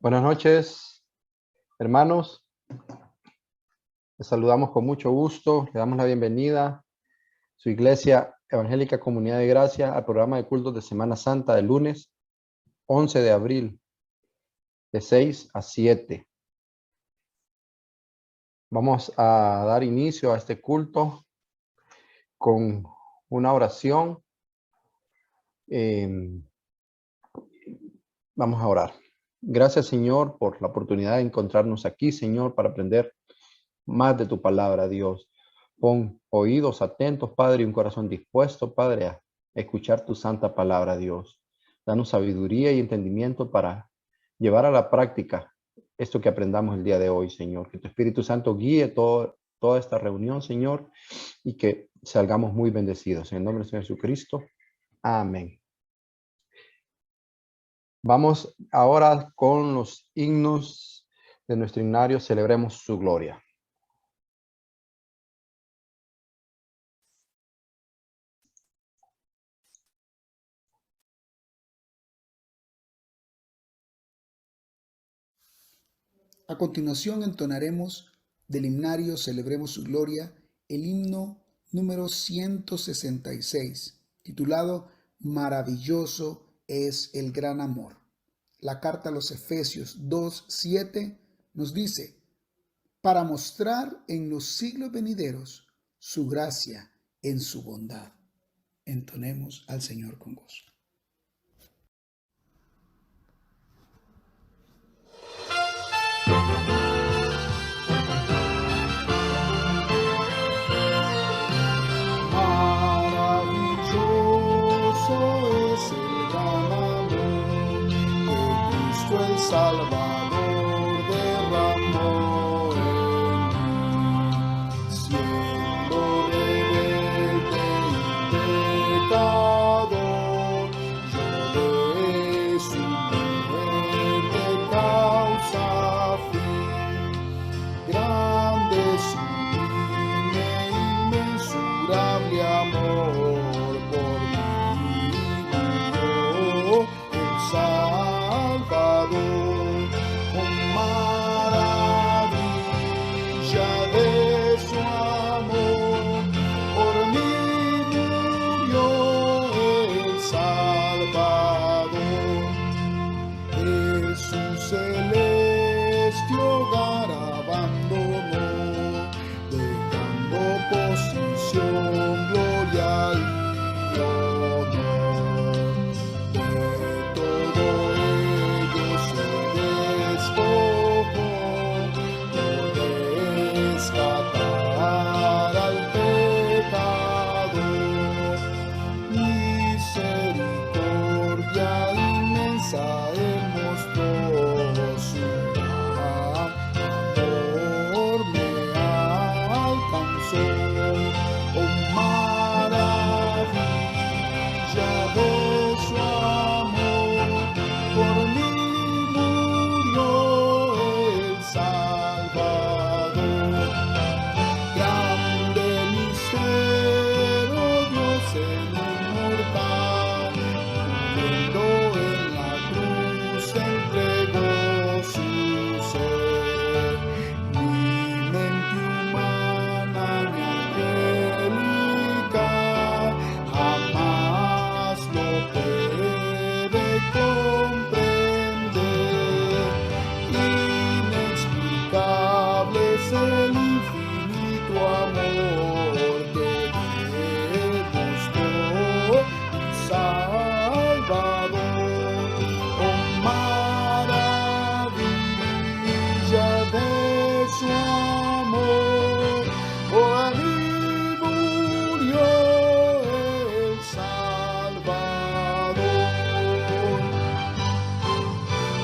Buenas noches, hermanos. Les saludamos con mucho gusto. Le damos la bienvenida a su iglesia evangélica Comunidad de Gracia al programa de cultos de Semana Santa del lunes 11 de abril de 6 a 7. Vamos a dar inicio a este culto con una oración. Vamos a orar. Gracias, Señor, por la oportunidad de encontrarnos aquí, Señor, para aprender más de tu palabra, Dios. Pon oídos atentos, Padre, y un corazón dispuesto, Padre, a escuchar tu santa palabra, Dios. Danos sabiduría y entendimiento para llevar a la práctica esto que aprendamos el día de hoy, Señor. Que tu Espíritu Santo guíe toda esta reunión, Señor, y que salgamos muy bendecidos. En el nombre del Señor Jesucristo. Amén. Vamos ahora con los himnos de nuestro himnario. Celebremos su gloria. A continuación entonaremos del himnario Celebremos su Gloria el himno número 166, titulado Maravilloso es el gran amor. La carta a los Efesios 2:7 nos dice: para mostrar en los siglos venideros su gracia en su bondad. Entonemos al Señor con gozo. Salvador derramó en mí, siendo rebelde y pecador, yo de su muerte causa fin. Grande, sublime, inmensurable amor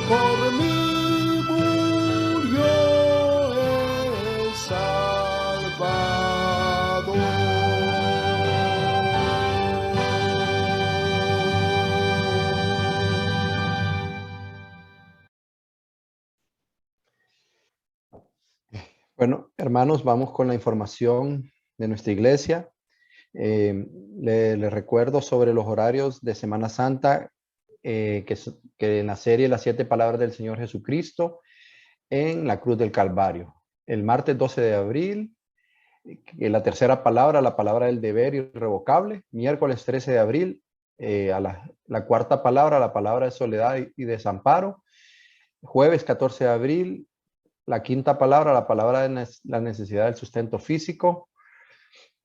por mí dio el Salvador. Bueno, hermanos, vamos con la información de nuestra iglesia. Les recuerdo sobre los horarios de Semana Santa. que en la serie Las 7 palabras del Señor Jesucristo en la cruz del Calvario. El martes 12 de abril, la tercera palabra, la palabra del deber irrevocable. Miércoles 13 de abril, la cuarta palabra, la palabra de soledad y desamparo. Jueves 14 de abril, la quinta palabra, la palabra de la necesidad del sustento físico.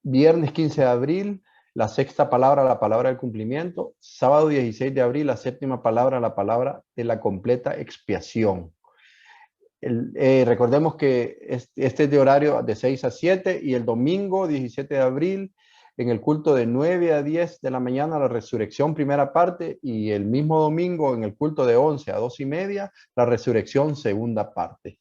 Viernes 15 de abril, la sexta palabra, la palabra del cumplimiento. Sábado 16 de abril, la séptima palabra, la palabra de la completa expiación. Recordemos que este es de horario de 6 a 7 y el domingo 17 de abril en el culto de 9 a 10 de la mañana la resurrección primera parte y el mismo domingo en el culto de 11 a 2 y media la resurrección segunda parte.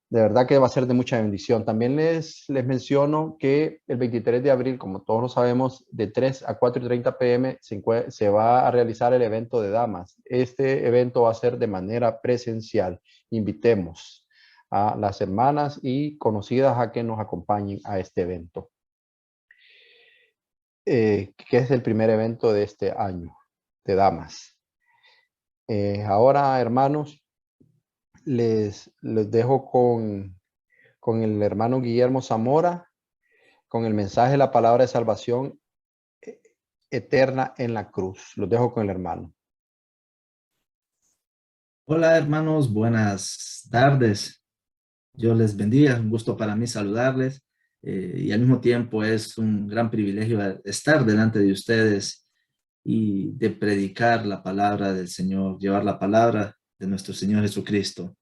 De verdad que va a ser de mucha bendición. También les menciono que el 23 de abril, como todos lo sabemos, de 3 a 4:30 p.m. se va a realizar el evento de damas. Este evento va a ser de manera presencial. Invitemos a las hermanas y conocidas a que nos acompañen a este evento, que es el primer evento de este año de damas. Ahora, hermanos, les dejo con el hermano Guillermo Zamora, con el mensaje de la palabra de salvación eterna en la cruz. Los dejo con el hermano. Hola hermanos, buenas tardes. Dios les bendiga, un gusto para mí saludarles y al mismo tiempo es un gran privilegio estar delante de ustedes y de predicar la palabra del Señor, llevar la palabra de nuestro Señor Jesucristo.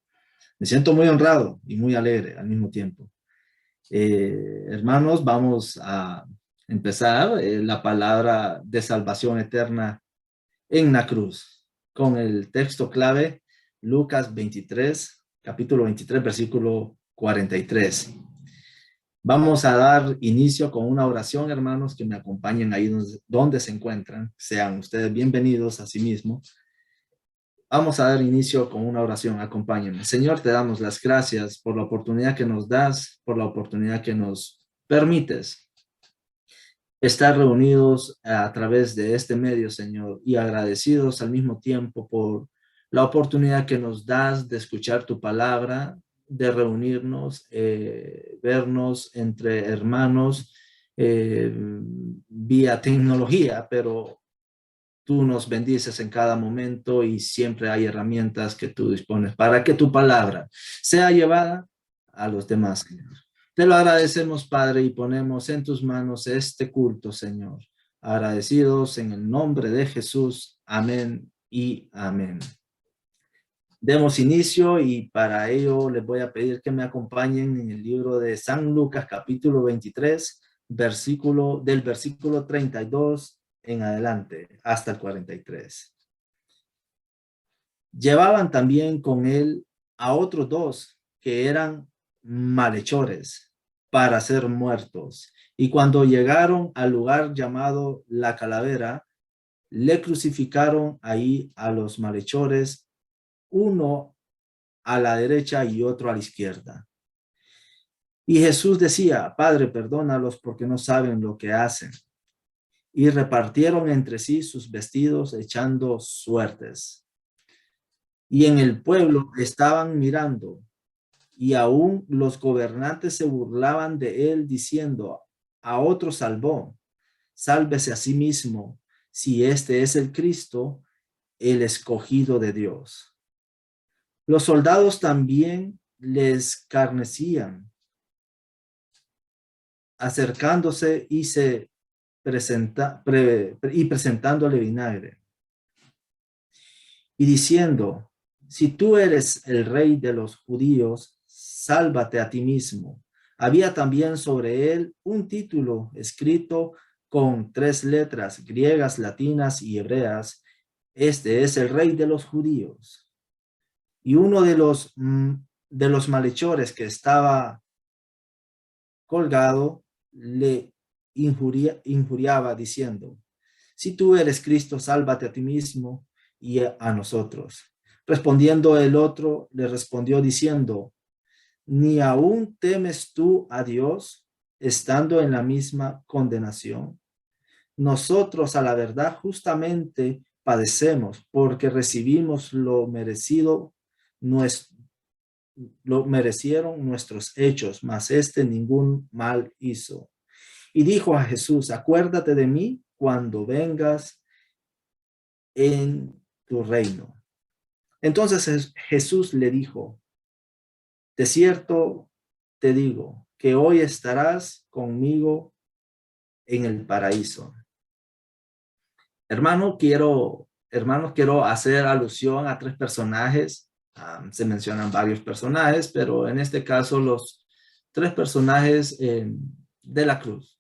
Me siento muy honrado y muy alegre al mismo tiempo. Hermanos, vamos a empezar la palabra de salvación eterna en la cruz con el texto clave Lucas 23, capítulo 23, versículo 43. Vamos a dar inicio con una oración, hermanos, que me acompañen ahí donde se encuentran. Sean ustedes bienvenidos a sí mismos. Vamos a dar inicio con una oración. Acompáñenme. Señor, te damos las gracias por la oportunidad que nos das, por la oportunidad que nos permites estar reunidos a través de este medio, Señor, y agradecidos al mismo tiempo por la oportunidad que nos das de escuchar tu palabra, de reunirnos, vernos entre hermanos vía tecnología, pero tú nos bendices en cada momento y siempre hay herramientas que tú dispones para que tu palabra sea llevada a los demás, Señor. Te lo agradecemos, Padre, y ponemos en tus manos este culto, Señor. Agradecidos en el nombre de Jesús. Amén y amén. Demos inicio y para ello les voy a pedir que me acompañen en el libro de San Lucas, capítulo 23, del versículo 32 en adelante hasta el 43. Llevaban también con él a otros dos que eran malhechores para ser muertos. Y cuando llegaron al lugar llamado La Calavera, le crucificaron ahí a los malhechores, uno a la derecha y otro a la izquierda. Y Jesús decía: Padre, perdónalos porque no saben lo que hacen. Y repartieron entre sí sus vestidos echando suertes. Y en el pueblo estaban mirando, y aún los gobernantes se burlaban de él, diciendo: a otro salvó, sálvese a sí mismo, si este es el Cristo, el escogido de Dios. Los soldados también les escarnecían, acercándose y presentándole vinagre, y diciendo: si tú eres el rey de los judíos, sálvate a ti mismo. Había también sobre él un título escrito con 3 letras griegas, latinas y hebreas: este es el rey de los judíos. Y uno de los malhechores que estaba colgado le injuriaba diciendo: si tú eres Cristo, sálvate a ti mismo y a nosotros. Respondiendo el otro, le respondió diciendo: ¿ni aún temes tú a Dios, estando en la misma condenación? Nosotros, a la verdad, justamente padecemos porque recibimos lo merecido, lo merecieron nuestros hechos, mas ningún mal hizo. Y dijo a Jesús, acuérdate de mí cuando vengas en tu reino. Entonces Jesús le dijo, de cierto te digo que hoy estarás conmigo en el paraíso. Hermanos, quiero hacer alusión a 3 personajes. Se mencionan varios personajes, pero en este caso los 3 personajes de la cruz.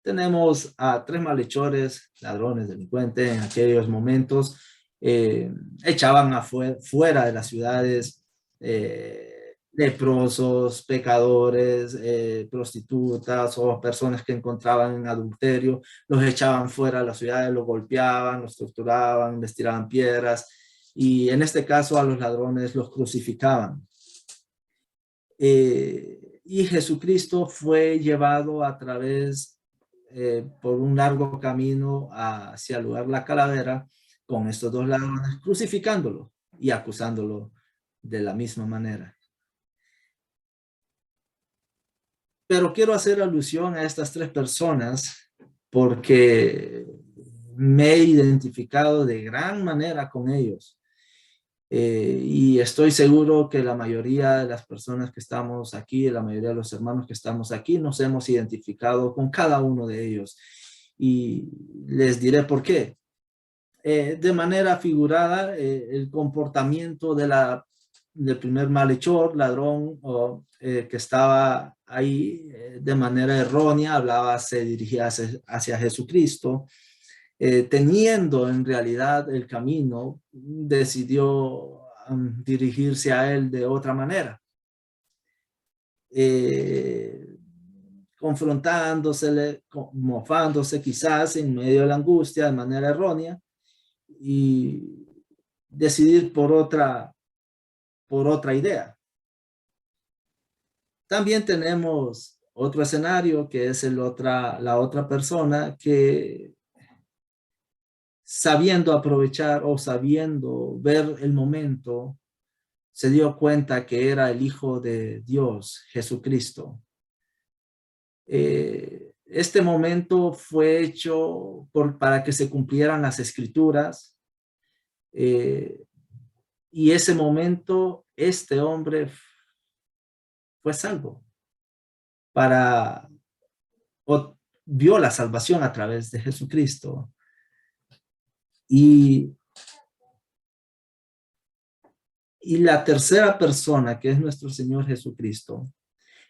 Tenemos a 3 malhechores, ladrones, delincuentes en aquellos momentos. Echaban fuera de las ciudades leprosos, pecadores, prostitutas o personas que encontraban en adulterio. Los echaban fuera de las ciudades, los golpeaban, los torturaban, les tiraban piedras y en este caso a los ladrones los crucificaban. Y Jesucristo fue llevado a través por un largo camino hacia el lugar La Calavera con estos 2 ladrones, crucificándolo y acusándolo de la misma manera. Pero quiero hacer alusión a estas 3 personas porque me he identificado de gran manera con ellos. Y estoy seguro que la mayoría de las personas que estamos aquí, la mayoría de los hermanos que estamos aquí, nos hemos identificado con cada uno de ellos. Y les diré por qué. De manera figurada, el comportamiento del primer malhechor, ladrón, que estaba ahí de manera errónea, se dirigía hacia Jesucristo. Teniendo en realidad el camino, decidió dirigirse a él de otra manera, confrontándosele, mofándose quizás en medio de la angustia de manera errónea y decidir por otra idea. También tenemos otro escenario que es la otra persona que, sabiendo aprovechar o sabiendo ver el momento, se dio cuenta que era el Hijo de Dios, Jesucristo. Este momento fue hecho para que se cumplieran las Escrituras. Y ese momento, este hombre fue salvo. Vio la salvación a través de Jesucristo. Y la tercera persona, que es nuestro Señor Jesucristo,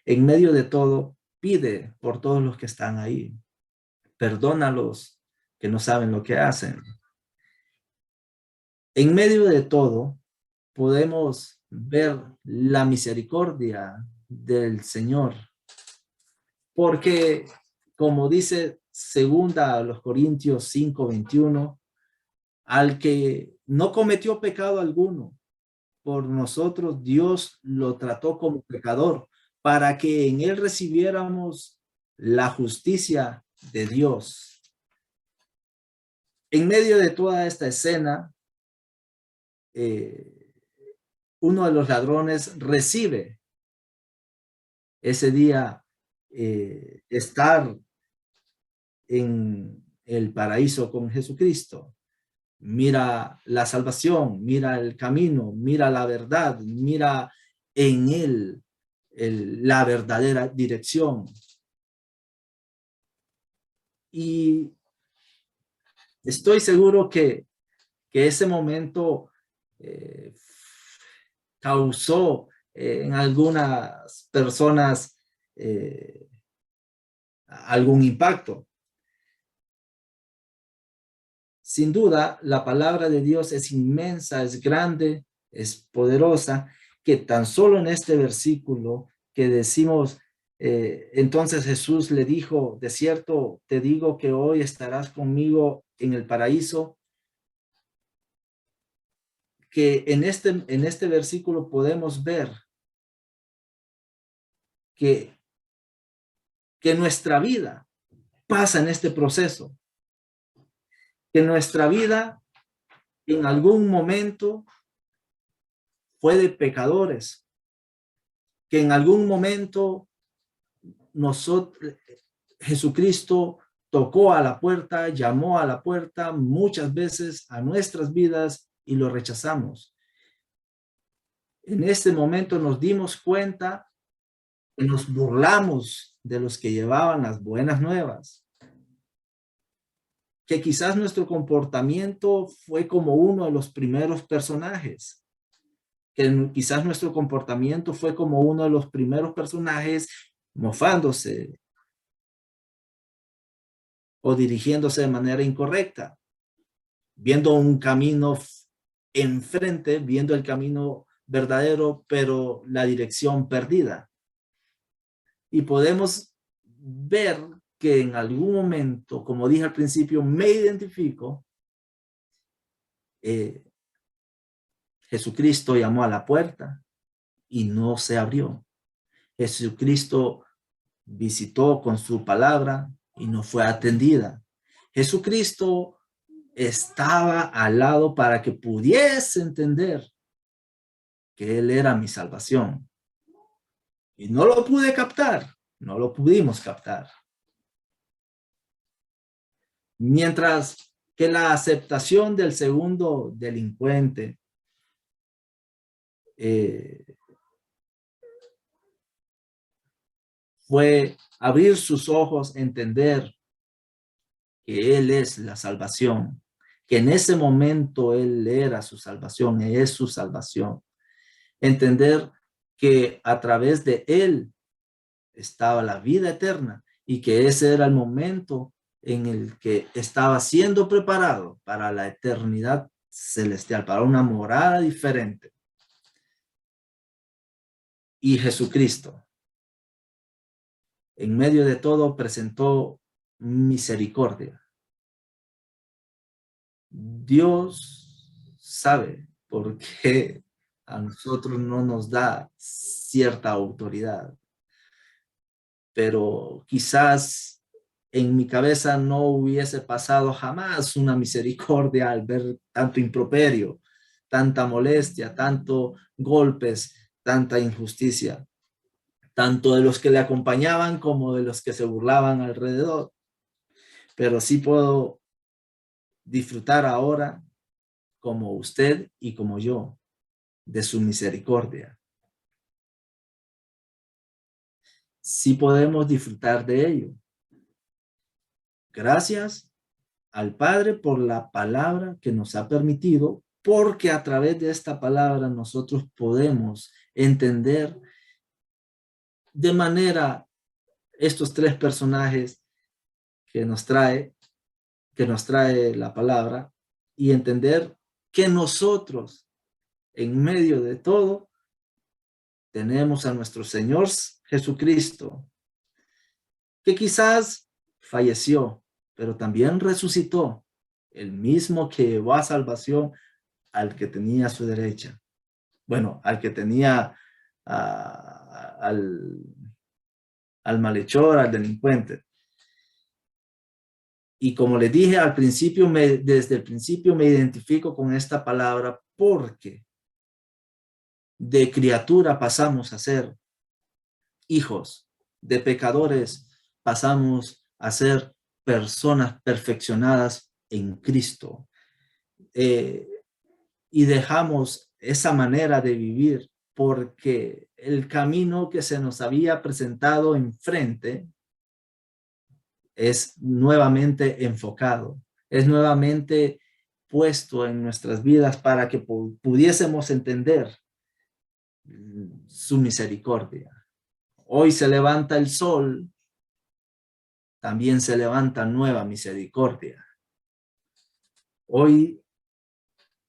en medio de todo, pide por todos los que están ahí. Perdónalos, que no saben lo que hacen. En medio de todo, podemos ver la misericordia del Señor. Porque, como dice 2 Corintios 5:21, al que no cometió pecado alguno, por nosotros Dios lo trató como pecador, para que en él recibiéramos la justicia de Dios. En medio de toda esta escena, uno de los ladrones recibe ese día estar en el paraíso con Jesucristo. Mira la salvación, mira el camino, mira la verdad, mira en él la verdadera dirección. Y estoy seguro que ese momento causó en algunas personas algún impacto. Sin duda, la palabra de Dios es inmensa, es grande, es poderosa, que tan solo en este versículo que decimos, entonces Jesús le dijo, de cierto te digo que hoy estarás conmigo en el paraíso, que en este versículo podemos ver que nuestra vida pasa en este proceso. que nuestra vida en algún momento fue de pecadores, que en algún momento Jesucristo tocó a la puerta, llamó a la puerta muchas veces a nuestras vidas y lo rechazamos. En este momento nos dimos cuenta que nos burlamos de los que llevaban las buenas nuevas, que quizás nuestro comportamiento fue como uno de los primeros personajes, que quizás nuestro comportamiento fue como uno de los primeros personajes mofándose o dirigiéndose de manera incorrecta, viendo un camino enfrente, viendo el camino verdadero, pero la dirección perdida. Y podemos ver que en algún momento, como dije al principio, me identifico. Jesucristo llamó a la puerta y no se abrió. Jesucristo visitó con su palabra y no fue atendida. Jesucristo estaba al lado para que pudiese entender que Él era mi salvación. Y no lo pude captar, no lo pudimos captar. Mientras que la aceptación del segundo delincuente fue abrir sus ojos, entender que Él es la salvación, que en ese momento Él era su salvación, es su salvación. Entender que a través de Él estaba la vida eterna y que ese era el momento en el que estaba siendo preparado para la eternidad celestial, para una morada diferente. Y Jesucristo, en medio de todo, presentó misericordia. Dios sabe por qué a nosotros no nos da cierta autoridad, pero quizás en mi cabeza no hubiese pasado jamás una misericordia al ver tanto improperio, tanta molestia, tanto golpes, tanta injusticia, tanto de los que le acompañaban como de los que se burlaban alrededor. Pero sí puedo disfrutar ahora, como usted y como yo, de su misericordia. Sí podemos disfrutar de ello. Gracias al Padre por la palabra que nos ha permitido, porque a través de esta palabra nosotros podemos entender de manera estos tres personajes que nos trae la palabra y entender que nosotros en medio de todo tenemos a nuestro Señor Jesucristo, que quizás falleció, pero también resucitó, el mismo que llevó a salvación al que tenía a su derecha. Bueno, al que tenía al malhechor, al delincuente. Y como les dije al principio, desde el principio me identifico con esta palabra porque de criatura pasamos a ser hijos, de pecadores pasamos a ser personas perfeccionadas en Cristo. Y dejamos esa manera de vivir porque el camino que se nos había presentado enfrente es nuevamente enfocado, es nuevamente puesto en nuestras vidas para que pudiésemos entender su misericordia. Hoy se levanta el sol, también se levanta nueva misericordia. Hoy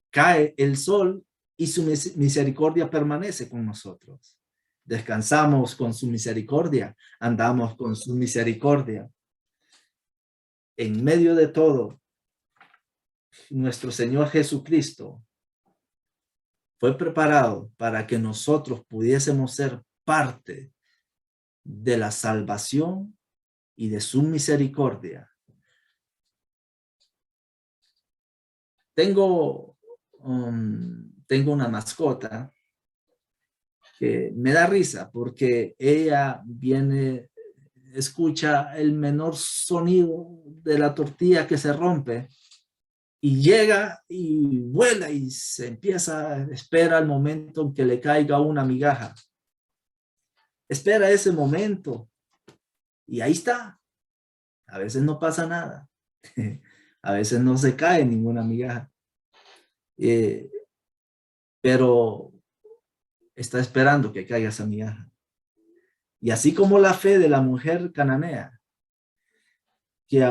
cae el sol y su misericordia permanece con nosotros. Descansamos con su misericordia, andamos con su misericordia. En medio de todo, nuestro Señor Jesucristo fue preparado para que nosotros pudiésemos ser parte de la salvación y de su misericordia. tengo una mascota que me da risa porque ella escucha el menor sonido de la tortilla que se rompe y llega y vuela y espera el momento en que le caiga una migaja. Espera ese momento y ahí está. A veces no pasa nada. A veces no se cae ninguna migaja. Pero está esperando que caiga esa migaja. Y así como la fe de la mujer cananea, que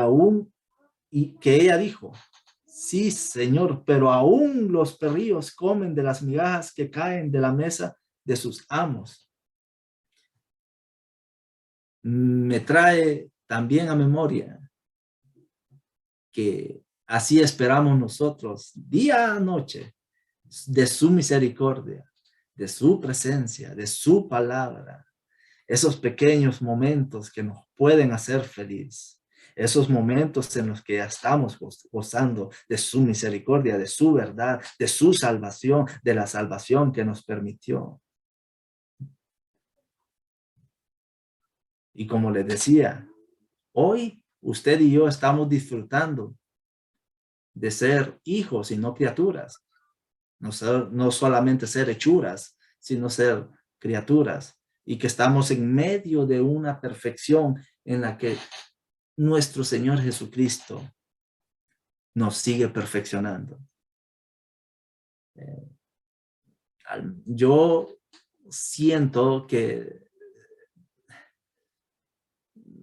ella dijo, sí, Señor, pero aún los perrillos comen de las migajas que caen de la mesa de sus amos. Me trae también a memoria que así esperamos nosotros día a noche de su misericordia, de su presencia, de su palabra. Esos pequeños momentos que nos pueden hacer feliz. Esos momentos en los que ya estamos gozando de su misericordia, de su verdad, de su salvación, de la salvación que nos permitió. Y como les decía, hoy usted y yo estamos disfrutando de ser hijos y no criaturas. No solamente ser hechuras, sino ser criaturas. Y que estamos en medio de una perfección en la que nuestro Señor Jesucristo nos sigue perfeccionando. Yo siento que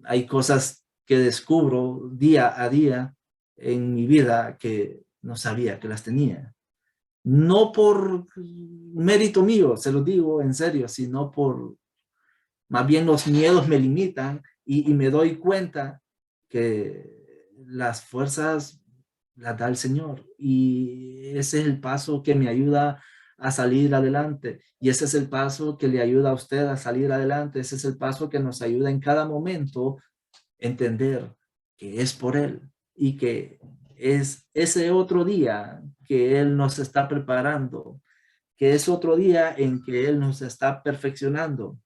hay cosas que descubro día a día en mi vida que no sabía que las tenía. No por mérito mío, se lo digo en serio, sino más bien los miedos me limitan y me doy cuenta que las fuerzas las da el Señor. Y ese es el paso que me ayuda a salir adelante. Y ese es el paso que le ayuda a usted a salir adelante. Ese es el paso que nos ayuda en cada momento a entender que es por Él y que es ese otro día que Él nos está preparando, que es otro día en que Él nos está perfeccionando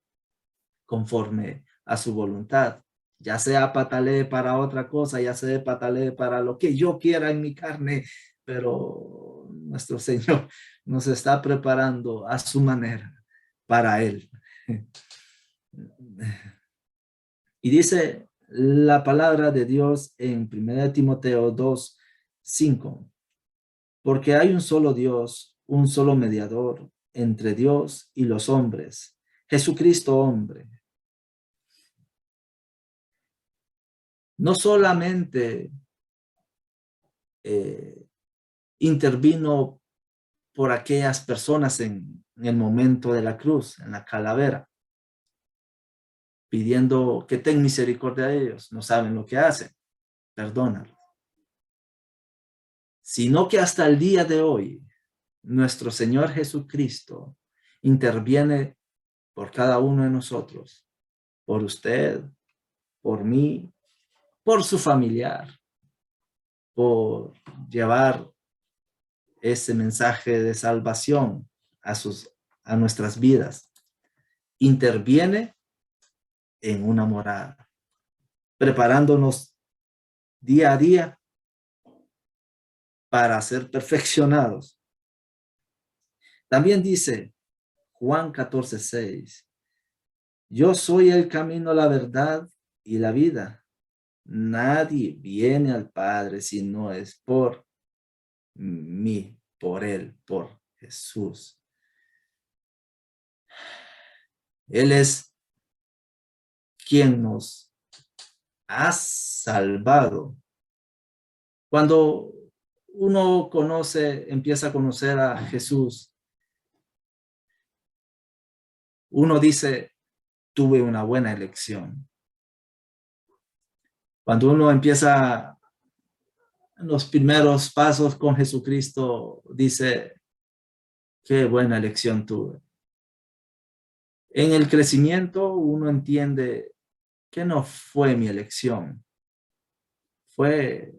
conforme a su voluntad. Ya sea patalee para otra cosa, ya sea patalee para lo que yo quiera en mi carne, pero nuestro Señor nos está preparando a su manera para Él. Y dice la palabra de Dios en 1 Timoteo 2:5, porque hay un solo Dios, un solo mediador entre Dios y los hombres, Jesucristo hombre. No solamente intervino por aquellas personas en el momento de la cruz, en la calavera, pidiendo que ten misericordia de ellos, no saben lo que hacen, perdónalos. Sino que hasta el día de hoy, nuestro Señor Jesucristo interviene por cada uno de nosotros, por usted, por mí, por su familiar, por llevar ese mensaje de salvación a nuestras vidas. Interviene en una morada, preparándonos día a día para ser perfeccionados. También dice Juan 14:6, yo soy el camino, la verdad y la vida. Nadie viene al Padre si no es por mí, por Él, por Jesús. Él es quien nos ha salvado. Cuando uno empieza a conocer a Jesús, uno dice, tuve una buena elección. Cuando uno empieza los primeros pasos con Jesucristo, dice, qué buena elección tuve. En el crecimiento uno entiende que no fue mi elección, fue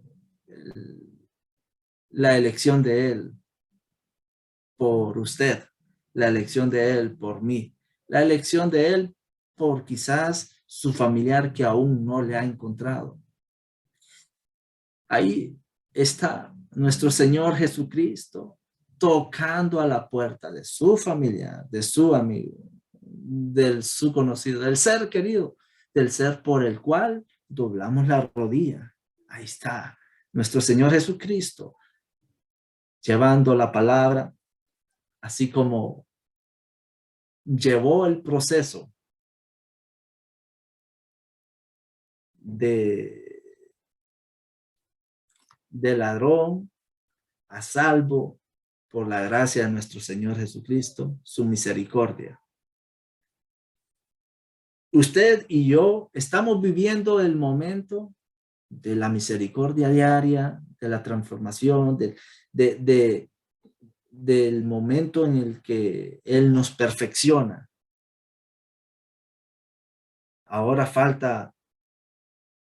la elección de Él por usted, la elección de Él por mí, la elección de Él por quizás su familiar que aún no le ha encontrado. Ahí está nuestro Señor Jesucristo tocando a la puerta de su familiar, de su amigo, de su conocido, del ser querido, del ser por el cual doblamos la rodilla. Ahí está nuestro Señor Jesucristo llevando la palabra, así como llevó el proceso de ladrón a salvo por la gracia de nuestro Señor Jesucristo, su misericordia. Usted y yo estamos viviendo el momento de la misericordia diaria, de la transformación, del momento en el que Él nos perfecciona. Ahora falta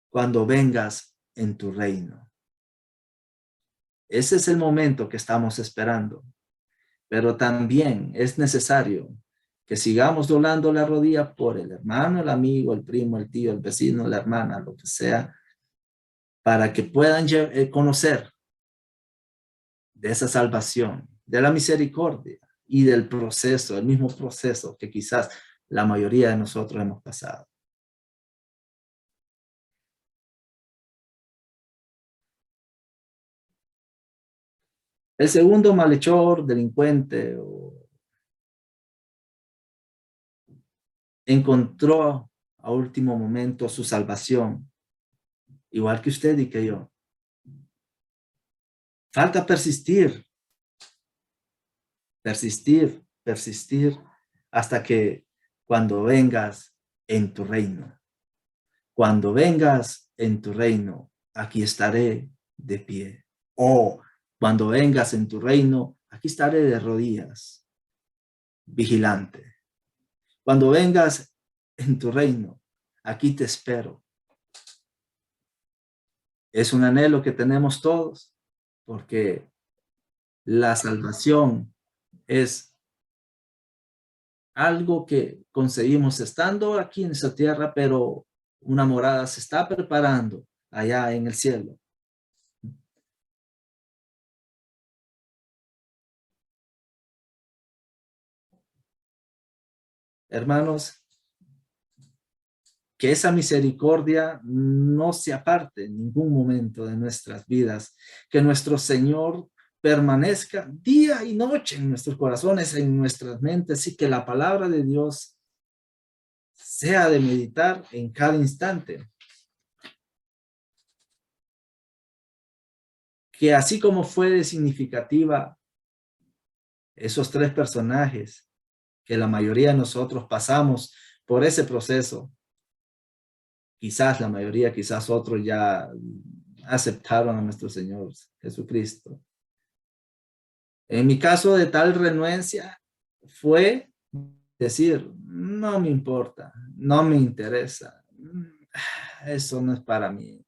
cuando vengas en tu reino. Ese es el momento que estamos esperando. Pero también es necesario que sigamos doblando la rodilla por el hermano, el amigo, el primo, el tío, el vecino, la hermana, lo que sea, para que puedan conocer de esa salvación, de la misericordia y del proceso, el mismo proceso que quizás la mayoría de nosotros hemos pasado. El segundo malhechor, delincuente, encontró a último momento su salvación, igual que usted y que yo. Falta persistir, persistir, persistir, hasta que cuando vengas en tu reino, cuando vengas en tu reino, aquí estaré de pie. O cuando vengas en tu reino, aquí estaré de rodillas, vigilante. Cuando vengas en tu reino, aquí te espero. Es un anhelo que tenemos todos, porque la salvación es algo que conseguimos estando aquí en esta tierra, pero una morada se está preparando allá en el cielo. Hermanos, que esa misericordia no se aparte en ningún momento de nuestras vidas, que nuestro Señor permanezca día y noche en nuestros corazones, en nuestras mentes, y que la palabra de Dios sea de meditar en cada instante. Que así como fue de significativa esos tres personajes, que la mayoría de nosotros pasamos por ese proceso, quizás la mayoría, quizás otros ya aceptaron a nuestro Señor Jesucristo. En mi caso de tal renuencia fue decir, no me importa, no me interesa, eso no es para mí.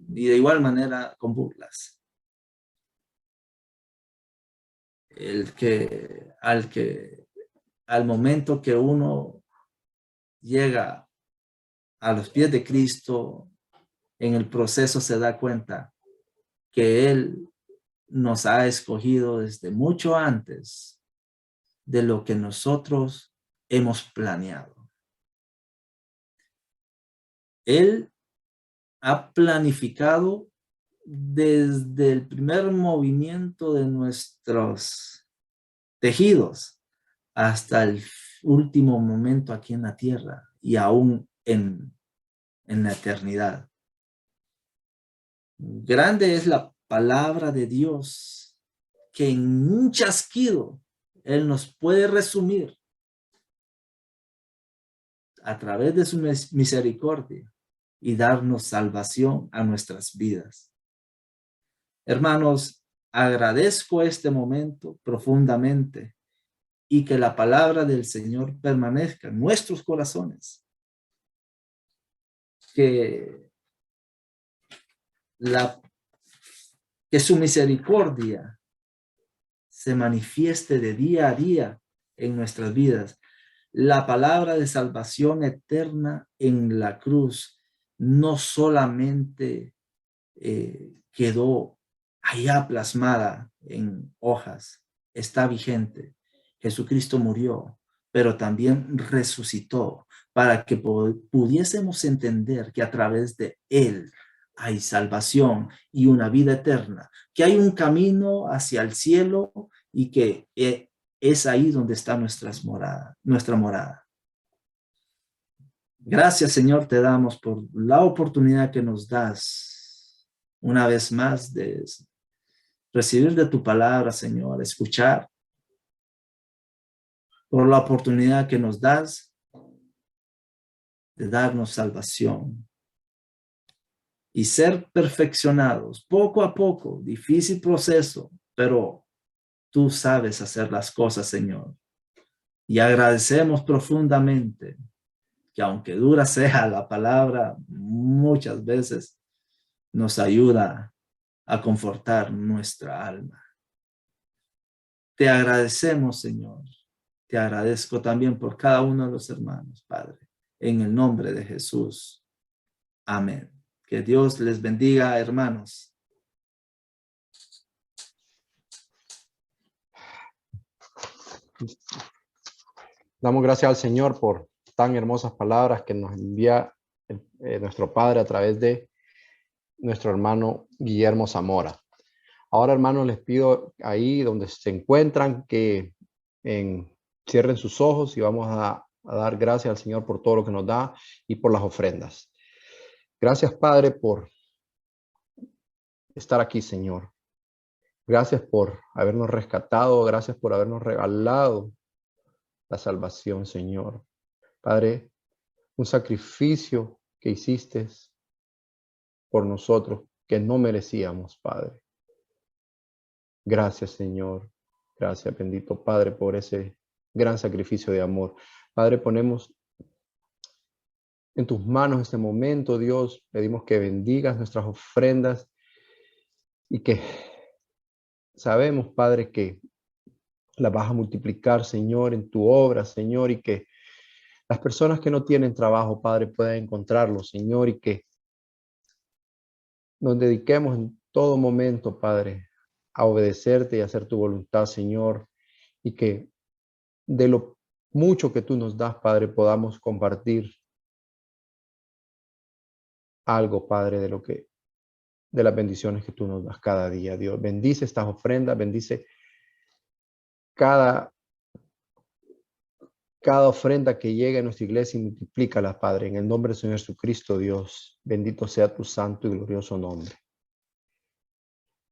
Y de igual manera con burlas. Al momento que uno llega a los pies de Cristo, en el proceso se da cuenta que Él nos ha escogido desde mucho antes de lo que nosotros hemos planeado. Él ha planificado desde el primer movimiento de nuestros tejidos hasta el último momento aquí en la tierra y aún en la eternidad. Grande es la palabra de Dios, que en un chasquido Él nos puede resumir a través de su misericordia y darnos salvación a nuestras vidas. Hermanos, agradezco este momento profundamente y que la palabra del Señor permanezca en nuestros corazones. Que la que su misericordia se manifieste de día a día en nuestras vidas. La palabra de salvación eterna en la cruz no solamente quedó allá plasmada en hojas, está vigente. Jesucristo murió, pero también resucitó para que pudiésemos entender que a través de Él hay salvación y una vida eterna, que hay un camino hacia el cielo y que es ahí donde está nuestra morada. Gracias, Señor, te damos por la oportunidad que nos das una vez más de recibir de tu palabra, Señor, escuchar, por la oportunidad que nos das de darnos salvación y ser perfeccionados poco a poco, difícil proceso, pero tú sabes hacer las cosas, Señor. Y agradecemos profundamente que aunque dura sea la palabra, muchas veces nos ayuda a confortar nuestra alma. Te agradecemos, Señor. Te agradezco también por cada uno de los hermanos, Padre, en el nombre de Jesús. Amén. Que Dios les bendiga, hermanos. Damos gracias al Señor por tan hermosas palabras que nos envía nuestro Padre a través de nuestro hermano Guillermo Zamora. Ahora, hermanos, les pido ahí donde se encuentran que cierren sus ojos y vamos a dar gracias al Señor por todo lo que nos da y por las ofrendas. Gracias, Padre, por estar aquí, Señor. Gracias por habernos rescatado. Gracias por habernos regalado la salvación, Señor. Padre, un sacrificio que hiciste por nosotros que no merecíamos, Padre. Gracias, Señor. Gracias, bendito Padre, por ese gran sacrificio de amor. Padre, ponemos en tus manos este momento, Dios. Pedimos que bendigas nuestras ofrendas y que sabemos, Padre, que las vas a multiplicar, Señor, en tu obra, Señor, y que las personas que no tienen trabajo, Padre, puedan encontrarlo, Señor, y que nos dediquemos en todo momento, Padre, a obedecerte y a hacer tu voluntad, Señor, y que de lo mucho que tú nos das, Padre, podamos compartir algo, Padre, de las bendiciones que tú nos das cada día, Dios. Bendice estas ofrendas, bendice cada ofrenda que llegue a nuestra iglesia y multiplícala, Padre, en el nombre del Señor Jesucristo, Dios. Bendito sea tu santo y glorioso nombre.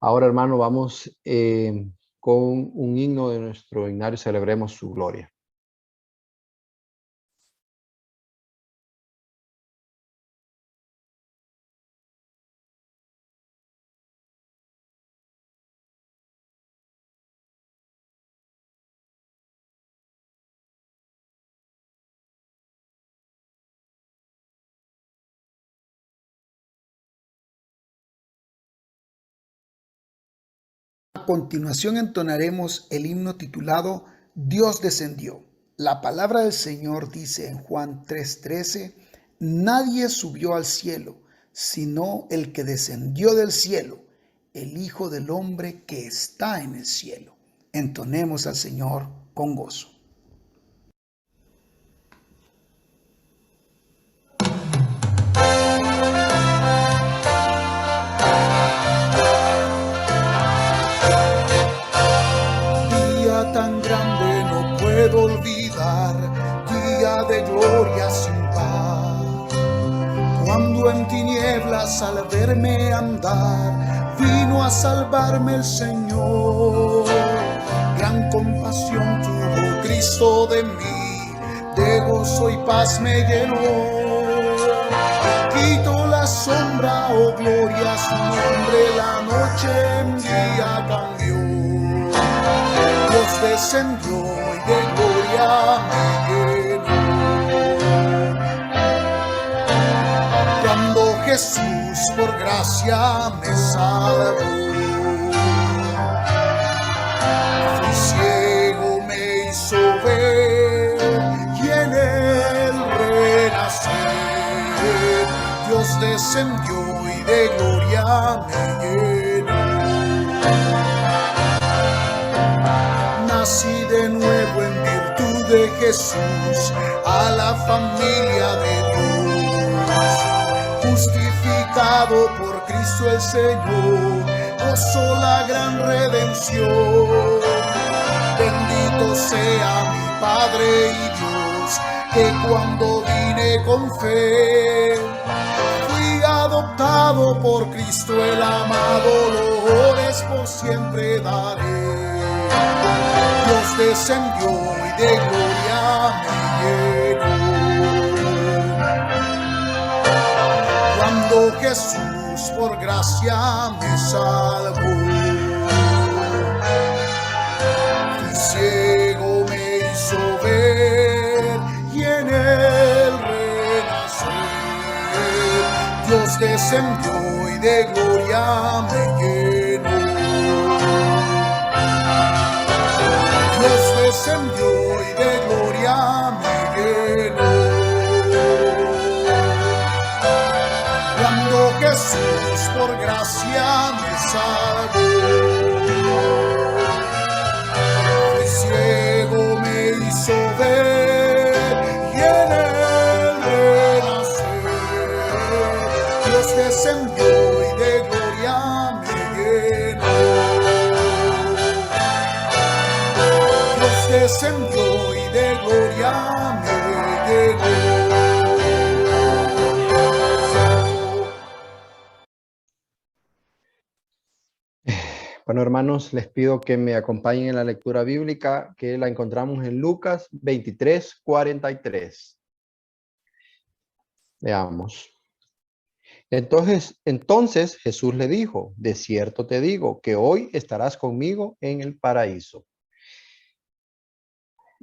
Ahora, hermano, vamos con un himno de nuestro himnario, celebremos su gloria. A continuación entonaremos el himno titulado Dios descendió. La palabra del Señor dice en Juan 3:13, nadie subió al cielo, sino el que descendió del cielo, el Hijo del Hombre que está en el cielo. Entonemos al Señor con gozo. Tan grande no puedo olvidar, día de gloria sin par. Cuando en tinieblas al verme andar, vino a salvarme el Señor. Gran compasión tuvo Cristo de mí, de gozo y paz me llenó. Quitó la sombra, oh gloria, su nombre la noche en día cambió. Dios descendió y de gloria me llenó. Cuando Jesús por gracia me salvó. descendió y de gloria me llenó. Nací de nuevo en virtud de Jesús, a la familia de Dios. Justificado por Cristo el Señor, gozo la gran redención. Bendito sea mi Padre y Dios, que cuando vine con fe, fui adoptado por Cristo el amado, loores por siempre daré. Dios descendió y de gloria me llenó. Cuando Jesús por gracia me salvó, fui ciego, me hizo ver y en él renacer. Dios descendió y de gloria me llenó. Dios descendió y de gloria me llenó. Cuando Jesús por gracia me salvó, fui ciego, me hizo ver y en él renacer. Dios descendió y de gloria me llenó. Dios descendió y de gloria me llenó. Bueno, hermanos, les pido que me acompañen en la lectura bíblica, que la encontramos en Lucas 23:43. Veamos. Entonces Jesús le dijo: de cierto te digo que hoy estarás conmigo en el paraíso.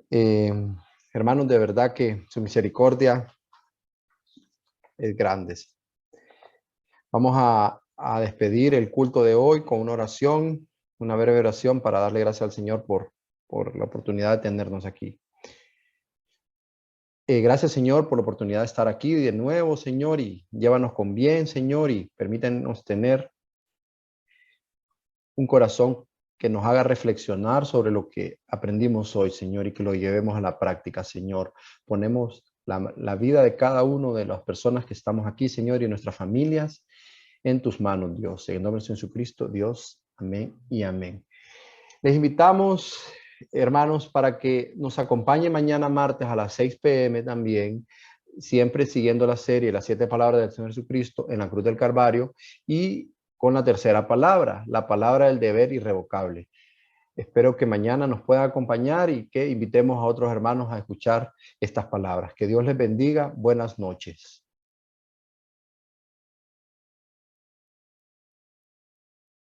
Hermanos, de verdad que su misericordia es grande. Vamos a despedir el culto de hoy con una oración, una breve oración para darle gracias al Señor por la oportunidad de tenernos aquí. Gracias, Señor, por la oportunidad de estar aquí de nuevo, Señor, y llévanos con bien, Señor, y permítanos tener un corazón que nos haga reflexionar sobre lo que aprendimos hoy, Señor, y que lo llevemos a la práctica, Señor. Ponemos la vida de cada uno de las personas que estamos aquí, Señor, y nuestras familias en tus manos, Dios. En el nombre de Jesucristo, Dios. Amén y amén. Les invitamos, hermanos, para que nos acompañen mañana martes a las 6 p.m. también, siempre siguiendo la serie Las 7 palabras del Señor Jesucristo en la cruz del Calvario, y con la tercera palabra, la palabra del deber irrevocable. Espero que mañana nos puedan acompañar y que invitemos a otros hermanos a escuchar estas palabras. Que Dios les bendiga. Buenas noches.